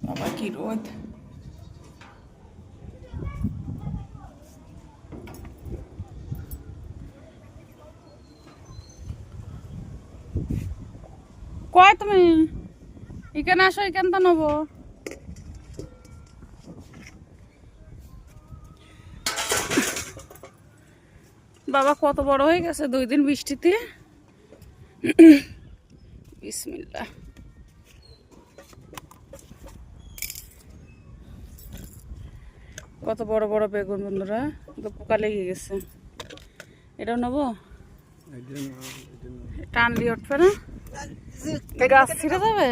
বাবা কি রোদ! কয় তুমি এখানে আসো, এখান তো নেবো। বাবা কত বড় হয়ে গেছে 2 দিন বৃষ্টিতে। বিসমিল্লাহ। কত বড় বড় বেগুন বন্ধুরা, তো পোকা লেগে গেছে। এটাও নেবো, টানলি উঠবে না, গাছ ছিঁড়ে যাবে।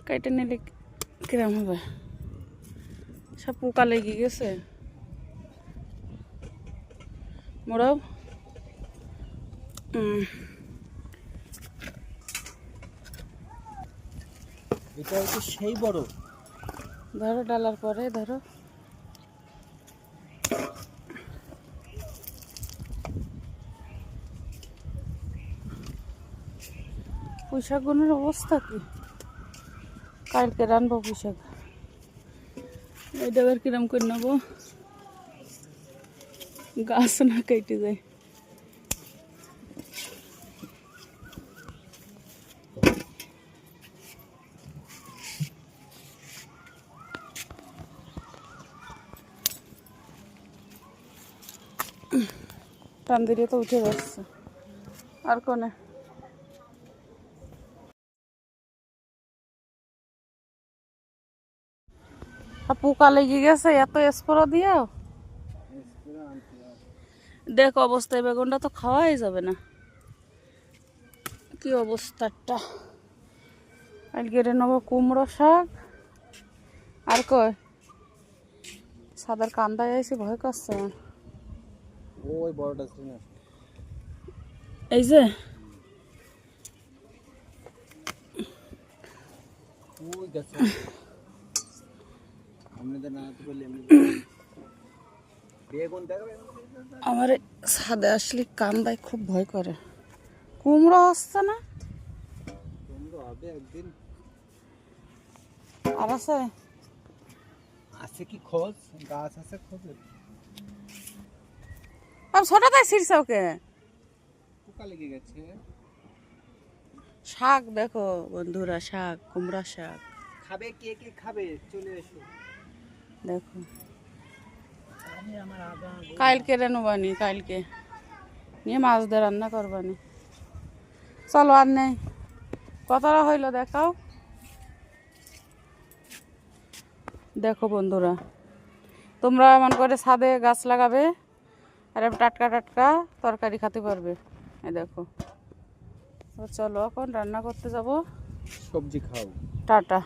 কেটে নিলে কিরম হবে? সব পোকা লেগে গেছে। মোড়াও। এটা হচ্ছে সেই বড়। ধরো ডালার পরে ধরো। পুঁইশাকগুলোর অবস্থা কি? কালকে রানবো পুঁইশাক। এইটা আবার কিরম করে নেবো, গাছ না কেটে যায়। টান দিলে তো উঠে যাচ্ছে। আর কোনে পোকা লেগে গেছে, এত স্প্রে দিও। দেখ অবস্থায় বেগুনটা তো খাওয়াই যাবে না। কি অবস্থাটা! আজকে নেবো কুমড়ো শাক। আর কয় সাদার কান্দায় আইসি, ভয় করছে আমার। ওই বড়টা ছিল না, এই যে ওই গাছে আমাদের না তো বললে এমনি বেগুন দেখবে। আমার সাদা আসলে কান্দায় খুব ভয় করে। কুমড়ো আসছে না, কুমড়ো হবে একদিন। আর আছে আছে কি খোঁজ? গাছ আছে খোঁজের? ছোটটাই ছিঁড়ছে ওকে। পোকা লেগে গেছে। শাক দেখো বন্ধুরা, শাক, কুমড়া শাক খাবে কে কে খাবে? চলে এসো দেখো। আমি আমার আগা কালকে নেবানি, কালকে নিয়ে মাছ দিয়ে রান্না করবানি। চলো আর নেই, কতটা হইলো দেখাও। দেখো বন্ধুরা, তোমরা এমন করে ছাদে গাছ লাগাবে আর টাটকা টাটকা তরকারি খেতে পারবে। এই দেখো। চলো এখন রান্না করতে যাব। সবজি খাও। টাটা।